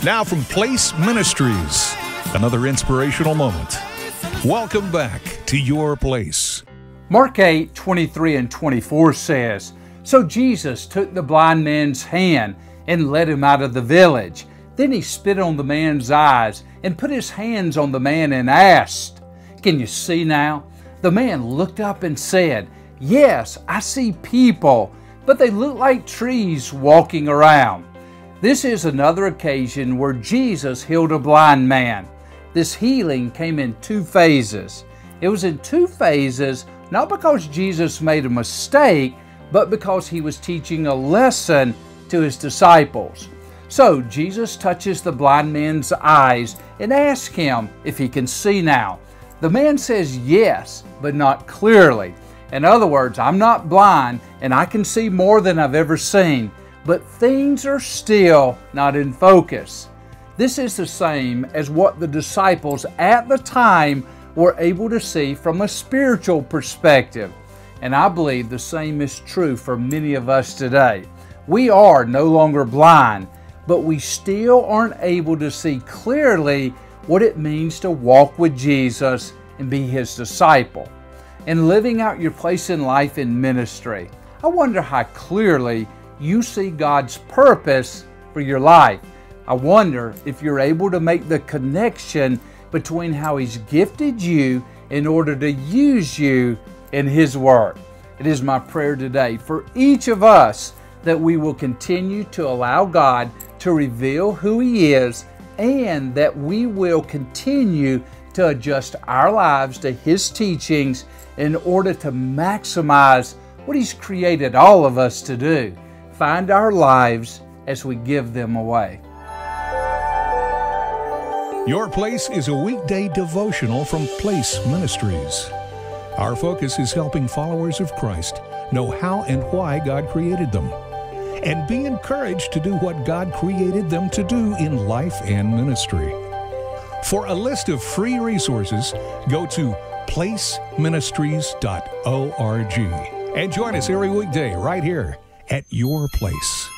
Now from Place Ministries, another inspirational moment. Welcome back to Your Place. Mark 8, 23 and 24 says, "So Jesus took the blind man's hand and led him out of the village. Then he spit on the man's eyes and put his hands on the man and asked, 'Can you see now?' The man looked up and said, 'Yes, I see people, but they look like trees walking around.'" This is another occasion where Jesus healed a blind man. This healing came in two phases. It was in two phases, not because Jesus made a mistake, but because he was teaching a lesson to his disciples. So Jesus touches the blind man's eyes and asks him if he can see now. The man says yes, but not clearly. In other words, I'm not blind and I can see more than I've ever seen, but things are still not in focus. This is the same as what the disciples at the time were able to see from a spiritual perspective. And I believe the same is true for many of us today. We are no longer blind, but we still aren't able to see clearly what it means to walk with Jesus and be His disciple. In living out your place in life in ministry, I wonder how clearly you see God's purpose for your life. I wonder if you're able to make the connection between how He's gifted you in order to use you in His work. It is my prayer today for each of us that we will continue to allow God to reveal who He is, and that we will continue to adjust our lives to His teachings in order to maximize what He's created all of us to do. Find our lives as we give them away. Your Place is a weekday devotional from Place Ministries. Our focus is helping followers of Christ know how and why God created them, and be encouraged to do what God created them to do in life and ministry. For a list of free resources, go to placeministries.org and join us every weekday right here at Your Place.